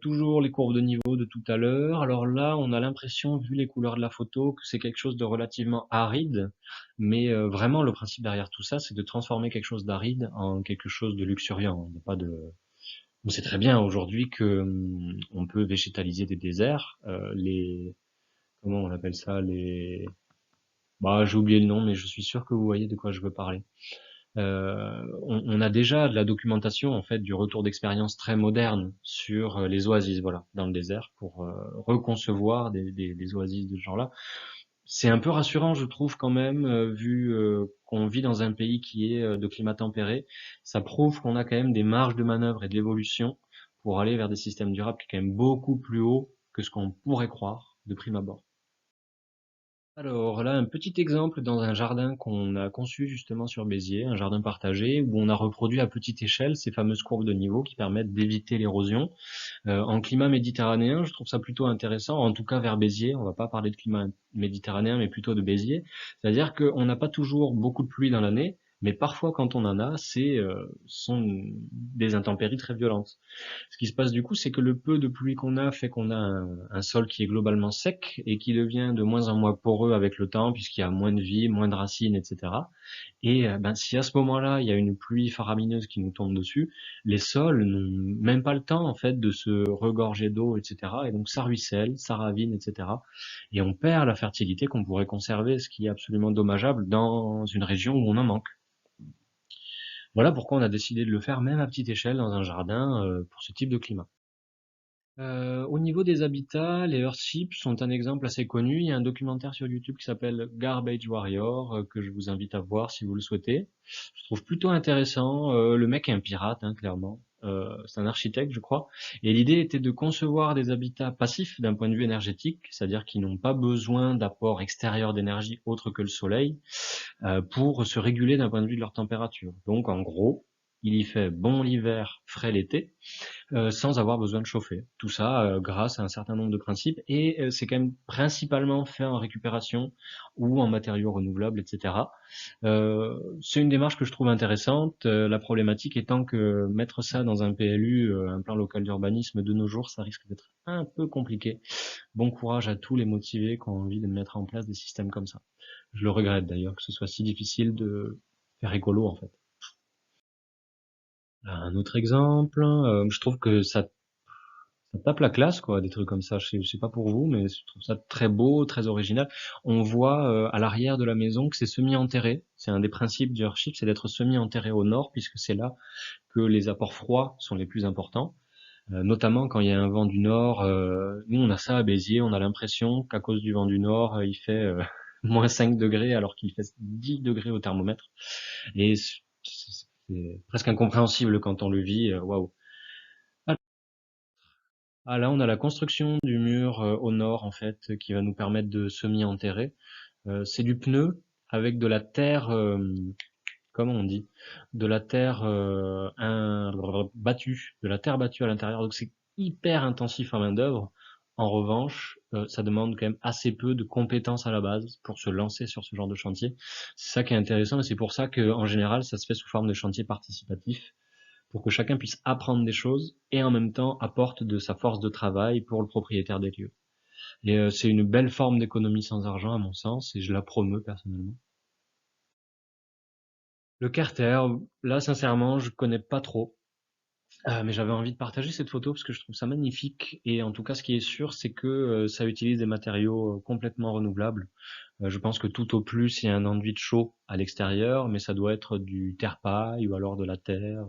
Speaker 1: Toujours les courbes de niveau de tout à l'heure. Alors là, on a l'impression, vu les couleurs de la photo, que c'est quelque chose de relativement aride, mais vraiment le principe derrière tout ça, c'est de transformer quelque chose d'aride en quelque chose de luxuriant. Il n'y a pas de... On sait très bien aujourd'hui que on peut végétaliser des déserts. Comment on appelle ça, bah, j'ai oublié le nom, mais je suis sûr que vous voyez de quoi je veux parler. On a déjà de la documentation en fait du retour d'expérience très moderne sur les oasis, voilà, dans le désert, pour reconcevoir des oasis de ce genre-là. C'est un peu rassurant, je trouve quand même, vu qu'on vit dans un pays qui est de climat tempéré. Ça prouve qu'on a quand même des marges de manœuvre et de l'évolution pour aller vers des systèmes durables qui est quand même beaucoup plus haut que ce qu'on pourrait croire de prime abord. Alors là, un petit exemple dans un jardin qu'on a conçu justement sur Béziers, un jardin partagé, où on a reproduit à petite échelle ces fameuses courbes de niveau qui permettent d'éviter l'érosion. En climat méditerranéen, je trouve ça plutôt intéressant, en tout cas vers Béziers, on va pas parler de climat méditerranéen, mais plutôt de Béziers. C'est-à-dire qu'on n'a pas toujours beaucoup de pluie dans l'année, mais parfois quand on en a, sont des intempéries très violentes. Ce qui se passe du coup, c'est que le peu de pluie qu'on a fait qu'on a un sol qui est globalement sec et qui devient de moins en moins poreux avec le temps, puisqu'il y a moins de vie, moins de racines, etc. Et ben, si à ce moment-là, il y a une pluie faramineuse qui nous tombe dessus, les sols n'ont même pas le temps en fait de se regorger d'eau, etc. Et donc ça ruisselle, ça ravine, etc. Et on perd la fertilité qu'on pourrait conserver, ce qui est absolument dommageable dans une région où on en manque. Voilà pourquoi on a décidé de le faire même à petite échelle dans un jardin pour ce type de climat. Au niveau des habitats, les Earthships sont un exemple assez connu. Il y a un documentaire sur YouTube qui s'appelle Garbage Warrior que je vous invite à voir si vous le souhaitez. Je trouve plutôt intéressant. Le mec est un pirate, hein, clairement. C'est un architecte, je crois. Et l'idée était de concevoir des habitats passifs d'un point de vue énergétique, c'est-à-dire qui n'ont pas besoin d'apport extérieur d'énergie autre que le soleil, pour se réguler d'un point de vue de leur température. Donc, en gros, il y fait bon l'hiver, frais l'été, sans avoir besoin de chauffer. Tout ça grâce à un certain nombre de principes et c'est quand même principalement fait en récupération ou en matériaux renouvelables, etc. C'est une démarche que je trouve intéressante. La problématique étant que mettre ça dans un PLU, un plan local d'urbanisme de nos jours, ça risque d'être un peu compliqué. Bon courage à tous les motivés qui ont envie de mettre en place des systèmes comme ça. Je le regrette d'ailleurs que ce soit si difficile de faire écolo en fait. Un autre exemple, je trouve que ça tape la classe, quoi, des trucs comme ça. Je sais pas pour vous, mais je trouve ça très beau, très original. On voit à l'arrière de la maison que c'est semi-enterré. C'est un des principes du Earthship, c'est d'être semi-enterré au nord, puisque c'est là que les apports froids sont les plus importants. Notamment quand il y a un vent du nord. Nous, on a ça à Béziers. On a l'impression qu'à cause du vent du nord, il fait moins 5 degrés alors qu'il fait 10 degrés au thermomètre. Et c'est presque incompréhensible quand on le vit. Waouh. Ah là, on a la construction du mur au nord en fait qui va nous permettre de semi-enterrer. C'est du pneu avec de la terre, comment on dit, de la terre battue, de la terre battue à l'intérieur. Donc c'est hyper intensif en main d'œuvre. En revanche, ça demande quand même assez peu de compétences à la base pour se lancer sur ce genre de chantier. C'est ça qui est intéressant et c'est pour ça que en général ça se fait sous forme de chantier participatif pour que chacun puisse apprendre des choses et en même temps apporte de sa force de travail pour le propriétaire des lieux. Et c'est une belle forme d'économie sans argent à mon sens et je la promeus personnellement. Le Carter, là sincèrement je connais pas trop, mais j'avais envie de partager cette photo parce que je trouve ça magnifique et en tout cas ce qui est sûr c'est que ça utilise des matériaux complètement renouvelables. Je pense que tout au plus il y a un enduit de chaud à l'extérieur, mais ça doit être du terre-paille ou alors de la terre.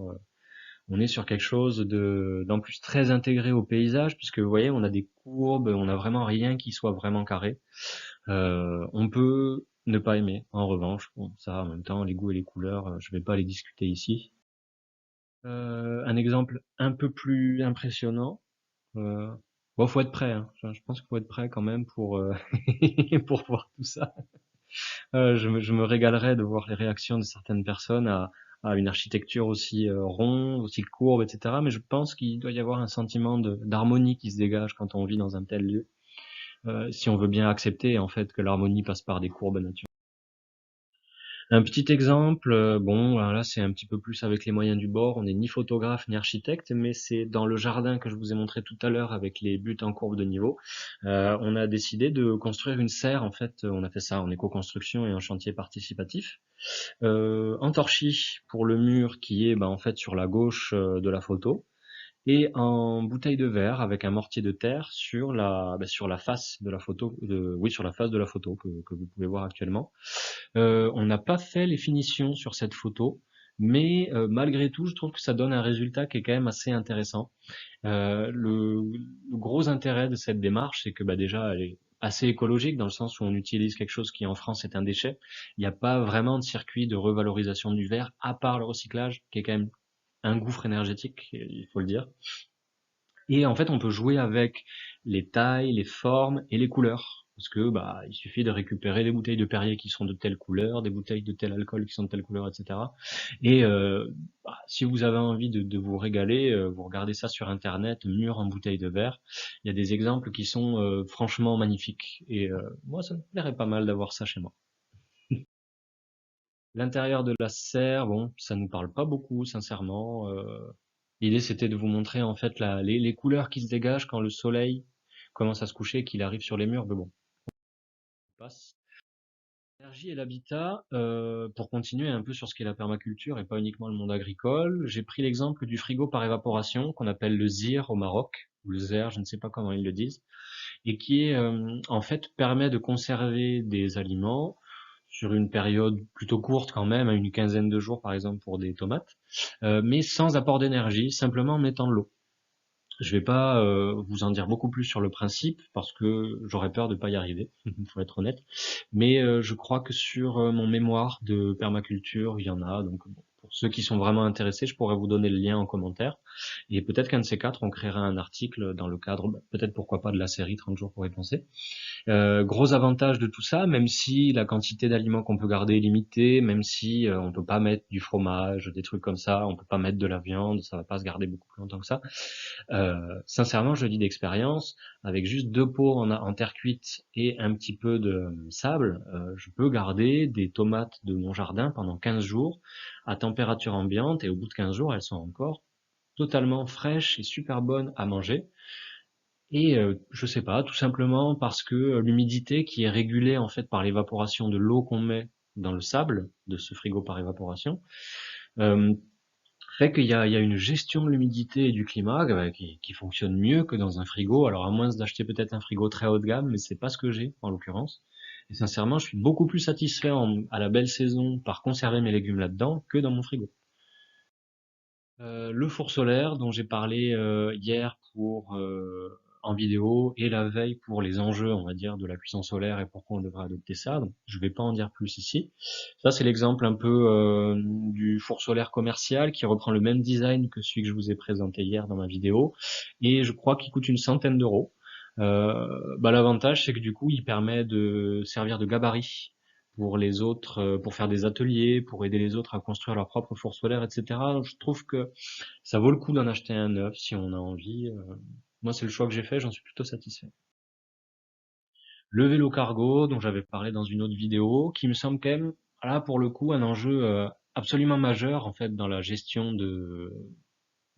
Speaker 1: On est sur quelque chose d'en plus très intégré au paysage, puisque vous voyez, on a des courbes, on n'a vraiment rien qui soit vraiment carré. On peut ne pas aimer, en revanche. Bon, ça, en même temps, les goûts et les couleurs, je vais pas les discuter ici. Un exemple un peu plus impressionnant. Euh, Bon, faut être prêt, hein. Je pense qu'il faut être prêt quand même pour pour voir tout ça. Je me régalerais de voir les réactions de certaines personnes à une architecture aussi ronde, aussi courbe, etc. Mais je pense qu'il doit y avoir un sentiment d'harmonie qui se dégage quand on vit dans un tel lieu, si on veut bien accepter en fait que l'harmonie passe par des courbes naturelles. Un petit exemple, bon, là c'est un petit peu plus avec les moyens du bord, on n'est ni photographe ni architecte, mais c'est dans le jardin que je vous ai montré tout à l'heure avec les buts en courbe de niveau. On a décidé de construire une serre, en fait, on a fait ça en éco-construction et en chantier participatif. En torchis pour le mur qui est en fait sur la gauche de la photo, et en bouteille de verre avec un mortier de terre sur la face de la photo, oui sur la face de la photo que vous pouvez voir actuellement. On n'a pas fait les finitions sur cette photo, mais malgré tout, je trouve que ça donne un résultat qui est quand même assez intéressant. Le gros intérêt de cette démarche, c'est que déjà, elle est assez écologique dans le sens où on utilise quelque chose qui en France est un déchet. Il n'y a pas vraiment de circuit de revalorisation du verre, à part le recyclage, qui est quand même un gouffre énergétique, il faut le dire. Et en fait, on peut jouer avec les tailles, les formes et les couleurs. Parce que bah, il suffit de récupérer des bouteilles de Perrier qui sont de telle couleur, des bouteilles de tel alcool qui sont de telle couleur, etc. Et bah, si vous avez envie de vous régaler, vous regardez ça sur Internet, mur en bouteille de verre. Il y a des exemples qui sont franchement magnifiques. Et moi, ça me plairait pas mal d'avoir ça chez moi. L'intérieur de la serre, bon, ça nous parle pas beaucoup, sincèrement. L'idée, c'était de vous montrer en fait les couleurs qui se dégagent quand le soleil commence à se coucher et qu'il arrive sur les murs. Mais bon, on passe. L'énergie et l'habitat, pour continuer un peu sur ce qu'est la permaculture et pas uniquement le monde agricole, j'ai pris l'exemple du frigo par évaporation qu'on appelle le ZIR au Maroc, ou le ZER, je ne sais pas comment ils le disent, et qui est en fait permet de conserver des aliments sur une période plutôt courte quand même, à une quinzaine de jours par exemple pour des tomates, mais sans apport d'énergie, simplement en mettant de l'eau. Je vais pas vous en dire beaucoup plus sur le principe parce que j'aurais peur de pas y arriver, faut être honnête. Mais je crois que sur mon mémoire de permaculture, il y en a. Donc bon, pour ceux qui sont vraiment intéressés, je pourrais vous donner le lien en commentaire. Et peut-être qu'un de ces quatre, on créera un article dans le cadre, peut-être pourquoi pas de la série 30 jours pour y penser. Gros avantage de tout ça, même si la quantité d'aliments qu'on peut garder est limitée, même si on peut pas mettre du fromage, des trucs comme ça, on peut pas mettre de la viande, ça va pas se garder beaucoup plus longtemps que ça. Sincèrement, je le dis d'expérience, avec juste 2 pots en terre cuite et un petit peu de sable, je peux garder des tomates de mon jardin pendant 15 jours à température ambiante et au bout de 15 jours, elles sont encore totalement fraîches et super bonnes à manger. Et je sais pas, tout simplement parce que l'humidité qui est régulée en fait par l'évaporation de l'eau qu'on met dans le sable de ce frigo par évaporation, euh, fait qu'il y a une gestion de l'humidité et du climat qui fonctionne mieux que dans un frigo. Alors à moins d'acheter peut-être un frigo très haut de gamme, mais c'est pas ce que j'ai en l'occurrence. Et sincèrement, je suis beaucoup plus satisfait à la belle saison par conserver mes légumes là-dedans que dans mon frigo. Le four solaire dont j'ai parlé hier pour en vidéo et la veille pour les enjeux, on va dire, de la cuisson solaire et pourquoi on devrait adopter ça. Donc, je vais pas en dire plus ici. Ça, c'est l'exemple un peu du four solaire commercial qui reprend le même design que celui que je vous ai présenté hier dans ma vidéo et je crois qu'il coûte une centaine d'euros. Bah, l'avantage, c'est que du coup, il permet de servir de gabarit pour les autres, pour faire des ateliers, pour aider les autres à construire leur propre four solaire, etc. Je trouve que ça vaut le coup d'en acheter un neuf si on a envie. Moi, c'est le choix que j'ai fait, j'en suis plutôt satisfait. Le vélo cargo, dont j'avais parlé dans une autre vidéo, qui me semble quand même, là, pour le coup, un enjeu absolument majeur, en fait, dans la gestion de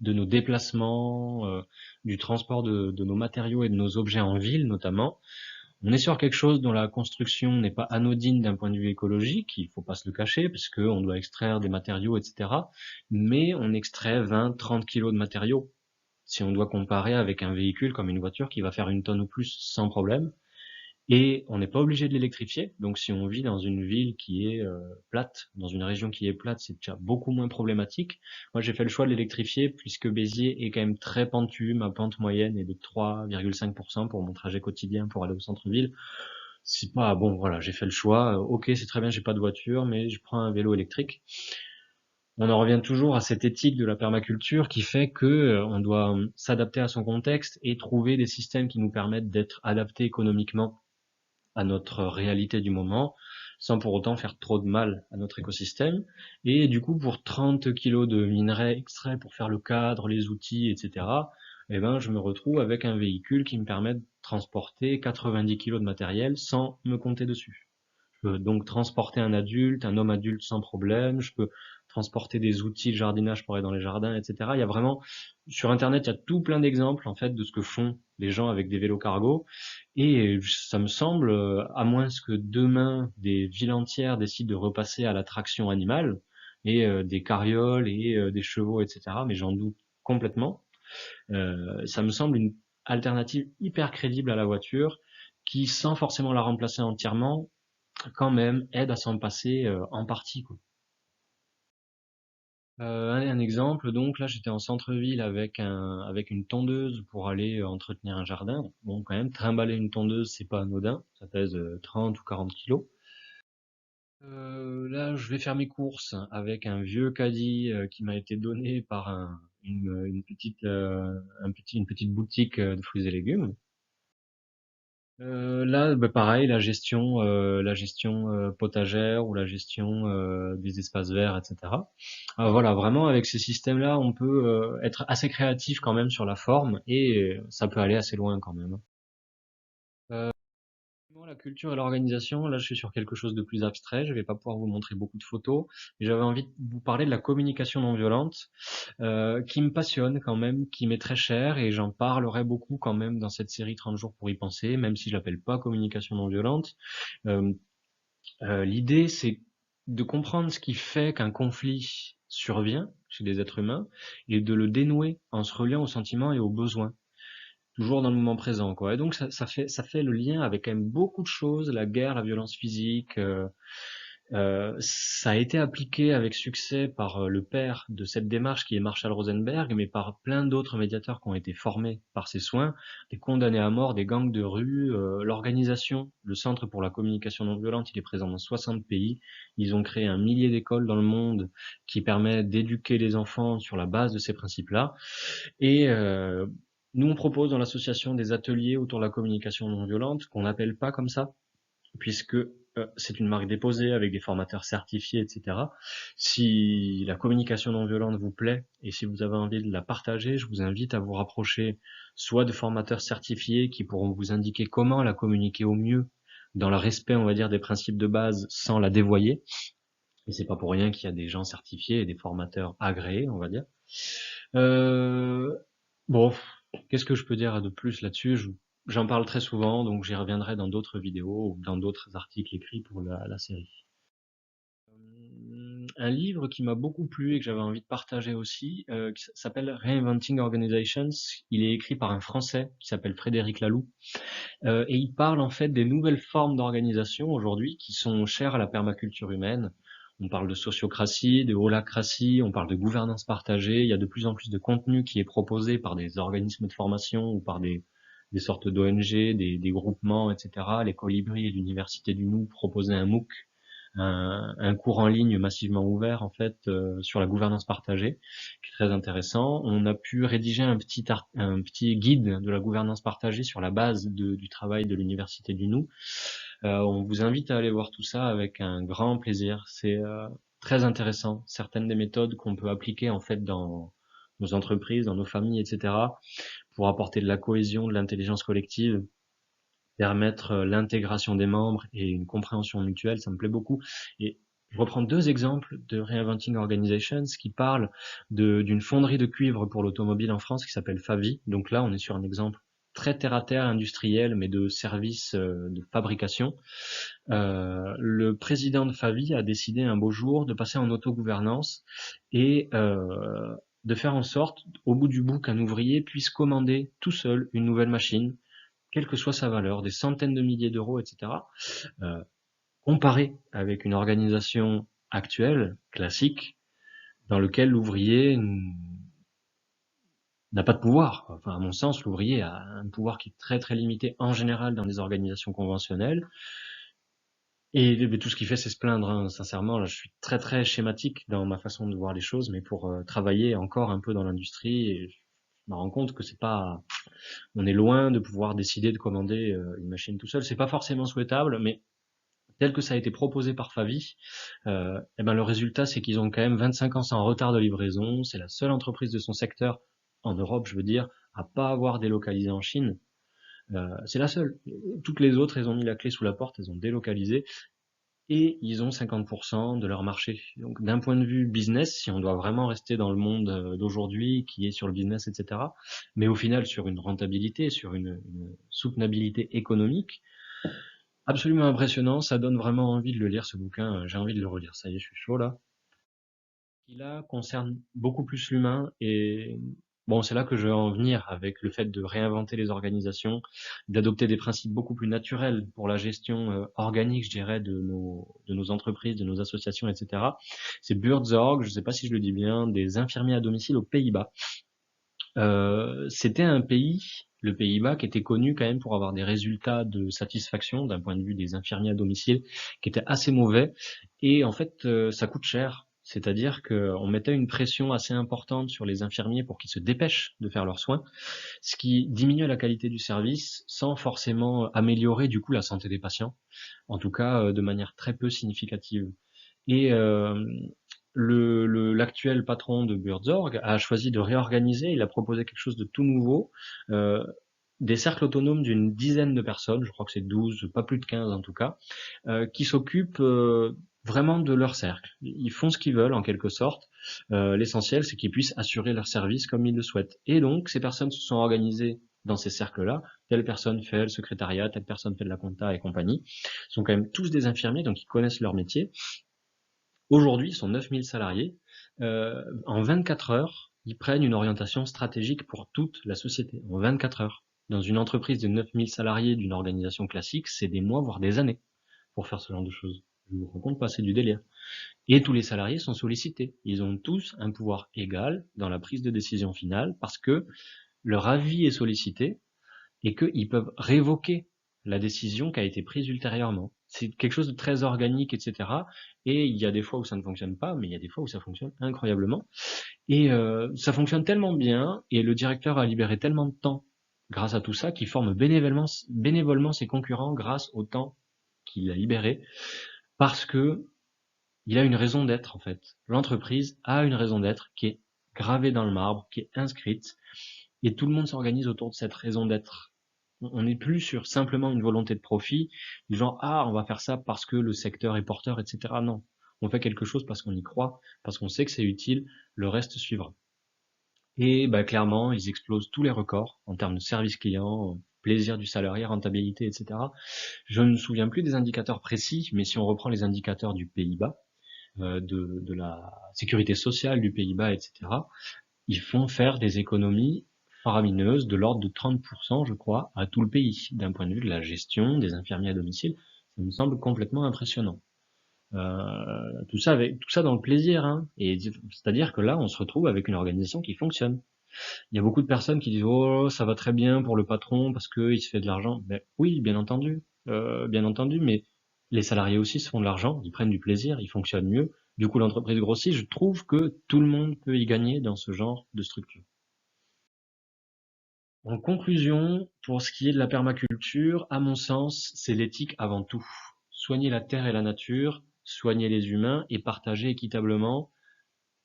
Speaker 1: nos déplacements, du transport de nos matériaux et de nos objets en ville, notamment. On est sur quelque chose dont la construction n'est pas anodine d'un point de vue écologique, il faut pas se le cacher, parce qu'on doit extraire des matériaux, etc. Mais on extrait 20, 30 kilos de matériaux. Si on doit comparer avec un véhicule comme une voiture qui va faire 1 tonne ou plus sans problème, et on n'est pas obligé de l'électrifier. Donc si on vit dans une ville qui est plate, dans une région qui est plate, c'est déjà beaucoup moins problématique. Moi j'ai fait le choix de l'électrifier puisque Béziers est quand même très pentu, ma pente moyenne est de 3,5% pour mon trajet quotidien pour aller au centre-ville. C'est pas bon, voilà, j'ai fait le choix. Ok, c'est très bien, j'ai pas de voiture, mais je prends un vélo électrique. On en revient toujours à cette éthique de la permaculture qui fait que on doit s'adapter à son contexte et trouver des systèmes qui nous permettent d'être adaptés économiquement à notre réalité du moment, sans pour autant faire trop de mal à notre écosystème. Et du coup, pour 30 kilos de minerais extraits pour faire le cadre, les outils, etc., eh ben, je me retrouve avec un véhicule qui me permet de transporter 90 kilos de matériel sans me compter dessus. Je peux donc transporter un adulte, un homme adulte sans problème. Je peux transporter des outils de jardinage pour aller dans les jardins, etc. Il y a vraiment, sur Internet, il y a tout plein d'exemples, en fait, de ce que font les gens avec des vélos cargo. Et ça me semble, à moins que demain, des villes entières décident de repasser à la traction animale, et des carrioles et des chevaux, etc. Mais j'en doute complètement. Ça me semble une alternative hyper crédible à la voiture, qui, sans forcément la remplacer entièrement, quand même aide à s'en passer en partie, quoi. Un exemple, donc là j'étais en centre-ville avec une tondeuse pour aller entretenir un jardin. Bon, quand même, trimballer une tondeuse, c'est pas anodin, ça pèse 30 ou 40 kilos. Là, je vais faire mes courses avec un vieux caddie qui m'a été donné par une petite boutique de fruits et légumes. Là, bah, pareil, la gestion potagère ou la gestion des espaces verts, etc. Voilà, vraiment avec ces systèmes-là, on peut être assez créatif quand même sur la forme et ça peut aller assez loin quand même. La culture et l'organisation, là je suis sur quelque chose de plus abstrait, je vais pas pouvoir vous montrer beaucoup de photos, mais j'avais envie de vous parler de la communication non violente, qui me passionne quand même, qui m'est très cher et j'en parlerai beaucoup quand même dans cette série 30 jours pour y penser, même si je l'appelle pas communication non violente. Euh, L'idée c'est de comprendre ce qui fait qu'un conflit survient chez des êtres humains et de le dénouer en se reliant aux sentiments et aux besoins toujours dans le moment présent, quoi. Et donc ça fait le lien avec quand même beaucoup de choses, la guerre, la violence physique. Ça a été appliqué avec succès par le père de cette démarche qui est Marshall Rosenberg, mais par plein d'autres médiateurs qui ont été formés par ces soins, des condamnés à mort, des gangs de rue, l'organisation, le Centre pour la communication non violente, il est présent dans 60 pays. Ils ont créé un millier d'écoles dans le monde qui permettent d'éduquer les enfants sur la base de ces principes-là. Et nous, on propose dans l'association des ateliers autour de la communication non violente, qu'on n'appelle pas comme ça, puisque c'est une marque déposée avec des formateurs certifiés, etc. Si la communication non violente vous plaît et si vous avez envie de la partager, je vous invite à vous rapprocher soit de formateurs certifiés qui pourront vous indiquer comment la communiquer au mieux dans le respect, on va dire, des principes de base sans la dévoyer. Et c'est pas pour rien qu'il y a des gens certifiés et des formateurs agréés, on va dire. Euh, bon, qu'est-ce que je peux dire de plus là-dessus? J'en parle très souvent, donc j'y reviendrai dans d'autres vidéos ou dans d'autres articles écrits pour la série. Un livre qui m'a beaucoup plu et que j'avais envie de partager aussi, qui s'appelle Reinventing Organizations. Il est écrit par un Français qui s'appelle Frédéric Laloux, et il parle en fait des nouvelles formes d'organisation aujourd'hui qui sont chères à la permaculture humaine. On parle de sociocratie, de holacratie, on parle de gouvernance partagée. Il y a de plus en plus de contenu qui est proposé par des organismes de formation ou par des sortes d'ONG, des groupements, etc. Les Colibris et l'Université du Nou proposaient un MOOC, un cours en ligne massivement ouvert en fait sur la gouvernance partagée, qui est très intéressant. On a pu rédiger un petit guide de la gouvernance partagée sur la base du travail de l'Université du Nou. On vous invite à aller voir tout ça avec un grand plaisir. C'est très intéressant. Certaines des méthodes qu'on peut appliquer en fait dans nos entreprises, dans nos familles, etc., pour apporter de la cohésion, de l'intelligence collective, permettre l'intégration des membres et une compréhension mutuelle, ça me plaît beaucoup. Et je reprends deux exemples de Reinventing Organizations qui parlent d'une fonderie de cuivre pour l'automobile en France qui s'appelle Favi. Donc là, on est sur un exemple très terre-à-terre industriel, mais de services de fabrication. Le président de Favi a décidé un beau jour de passer en autogouvernance et de faire en sorte, au bout du bout, qu'un ouvrier puisse commander tout seul une nouvelle machine, quelle que soit sa valeur, des centaines de milliers d'euros, etc., euh, comparé avec une organisation actuelle, classique, dans lequel l'ouvrier n'a pas de pouvoir. Enfin, à mon sens, l'ouvrier a un pouvoir qui est très très limité en général dans des organisations conventionnelles. Et tout ce qu'il fait, c'est se plaindre. Hein. Sincèrement, là, je suis très très schématique dans ma façon de voir les choses, mais pour travailler encore un peu dans l'industrie, et je me rends compte que c'est pas, on est loin de pouvoir décider de commander une machine tout seul. C'est pas forcément souhaitable, mais tel que ça a été proposé par Favi, et ben le résultat c'est qu'ils ont quand même 25 ans sans retard de livraison. C'est la seule entreprise de son secteur en Europe, je veux dire, à pas avoir délocalisé en Chine. C'est la seule. Toutes les autres, elles ont mis la clé sous la porte, elles ont délocalisé et ils ont 50% de leur marché. Donc d'un point de vue business, si on doit vraiment rester dans le monde d'aujourd'hui, qui est sur le business, etc., mais au final sur une rentabilité, sur une soutenabilité économique, absolument impressionnant, ça donne vraiment envie de le lire ce bouquin, j'ai envie de le relire, ça y est, je suis chaud là. Il là concerne beaucoup plus l'humain et Bon, c'est là que je veux en venir avec le fait de réinventer les organisations, d'adopter des principes beaucoup plus naturels pour la gestion organique, je dirais, de nos entreprises, de nos associations, etc. C'est Buurtzorg, je ne sais pas si je le dis bien, des infirmiers à domicile aux Pays-Bas. C'était un pays, le Pays-Bas, qui était connu quand même pour avoir des résultats de satisfaction d'un point de vue des infirmiers à domicile qui étaient assez mauvais. Et en fait, ça coûte cher. C'est-à-dire qu'on mettait une pression assez importante sur les infirmiers pour qu'ils se dépêchent de faire leurs soins, ce qui diminuait la qualité du service sans forcément améliorer du coup la santé des patients, en tout cas de manière très peu significative. Et l'actuel patron de Buurtzorg a choisi de réorganiser, il a proposé quelque chose de tout nouveau, euh, des cercles autonomes d'une dizaine de personnes, je crois que c'est 12, pas plus de 15 en tout cas, qui s'occupent vraiment de leur cercle. Ils font ce qu'ils veulent en quelque sorte. L'essentiel, c'est qu'ils puissent assurer leur service comme ils le souhaitent. Et donc, ces personnes se sont organisées dans ces cercles-là. Telle personne fait le secrétariat, telle personne fait de la compta et compagnie. Ce sont quand même tous des infirmiers, donc ils connaissent leur métier. Aujourd'hui, ils sont 9000 salariés. En 24 heures, ils prennent une orientation stratégique pour toute la société. En 24 heures. Dans une entreprise de 9000 salariés d'une organisation classique, c'est des mois, voire des années pour faire ce genre de choses. Je vous raconte pas, c'est du délire. Et tous les salariés sont sollicités. Ils ont tous un pouvoir égal dans la prise de décision finale parce que leur avis est sollicité et qu'ils peuvent révoquer la décision qui a été prise ultérieurement. C'est quelque chose de très organique, etc. Et il y a des fois où ça ne fonctionne pas, mais il y a des fois où ça fonctionne incroyablement. Et ça fonctionne tellement bien, et le directeur a libéré tellement de temps grâce à tout ça, qu'il forme bénévolement ses concurrents grâce au temps qu'il a libéré, parce que il a une raison d'être en fait. L'entreprise a une raison d'être qui est gravée dans le marbre, qui est inscrite, et tout le monde s'organise autour de cette raison d'être. On n'est plus sur simplement une volonté de profit, du genre ah on va faire ça parce que le secteur est porteur, etc. Non, on fait quelque chose parce qu'on y croit, parce qu'on sait que c'est utile, le reste suivra. Et bah, clairement, ils explosent tous les records en termes de service client, plaisir du salarié, rentabilité, etc. Je ne me souviens plus des indicateurs précis, mais si on reprend les indicateurs du Pays-Bas, de la sécurité sociale du Pays-Bas, etc., ils font faire des économies faramineuses de l'ordre de 30%, je crois, à tout le pays, d'un point de vue de la gestion des infirmiers à domicile. Ça me semble complètement impressionnant. Tout ça dans le plaisir, hein. Et c'est-à-dire que là, on se retrouve avec une organisation qui fonctionne. Il y a beaucoup de personnes qui disent oh ça va très bien pour le patron parce que il se fait de l'argent. Ben oui, bien entendu, mais les salariés aussi se font de l'argent, ils prennent du plaisir, ils fonctionnent mieux. Du coup, l'entreprise grossit. Je trouve que tout le monde peut y gagner dans ce genre de structure. En conclusion, pour ce qui est de la permaculture, à mon sens, c'est l'éthique avant tout. Soigner la terre et la nature, soigner les humains et partager équitablement,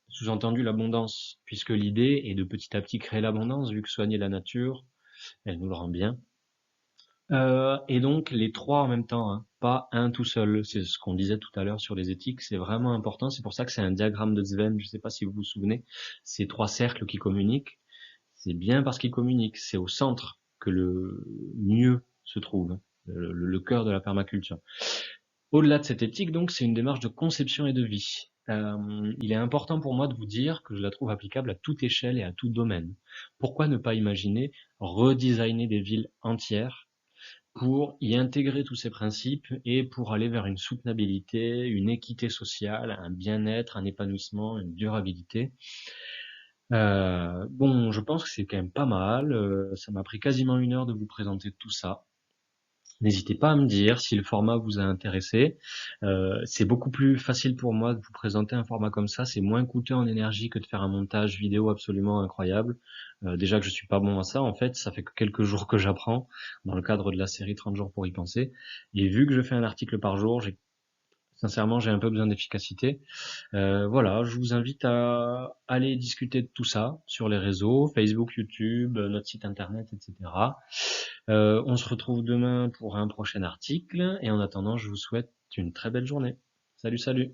Speaker 1: sous-entendu l'abondance, puisque l'idée est de petit à petit créer l'abondance, vu que soigner la nature, elle nous le rend bien. Et donc les trois en même temps, hein, pas un tout seul. C'est ce qu'on disait tout à l'heure sur les éthiques, c'est vraiment important. C'est pour ça que c'est un diagramme de Sven. Je ne sais pas si vous vous souvenez, ces trois cercles qui communiquent. C'est bien parce qu'ils communiquent. C'est au centre que le mieux se trouve, le cœur de la permaculture. Au-delà de cette éthique, donc, c'est une démarche de conception et de vie. Il est important pour moi de vous dire que je la trouve applicable à toute échelle et à tout domaine. Pourquoi ne pas imaginer redesigner des villes entières pour y intégrer tous ces principes et pour aller vers une soutenabilité, une équité sociale, un bien-être, un épanouissement, une durabilité. Bon, je pense que c'est quand même pas mal. Ça m'a pris quasiment 1 heure de vous présenter tout ça. N'hésitez pas à me dire si le format vous a intéressé. C'est beaucoup plus facile pour moi de vous présenter un format comme ça. C'est moins coûteux en énergie que de faire un montage vidéo absolument incroyable. Déjà que je suis pas bon à ça, en fait, ça fait que quelques jours que j'apprends dans le cadre de la série 30 jours pour y penser. Et vu que je fais un article par jour, sincèrement, j'ai un peu besoin d'efficacité. Voilà, je vous invite à aller discuter de tout ça sur les réseaux, Facebook, YouTube, notre site internet, etc. On se retrouve demain pour un prochain article et en attendant, je vous souhaite une très belle journée. Salut, salut!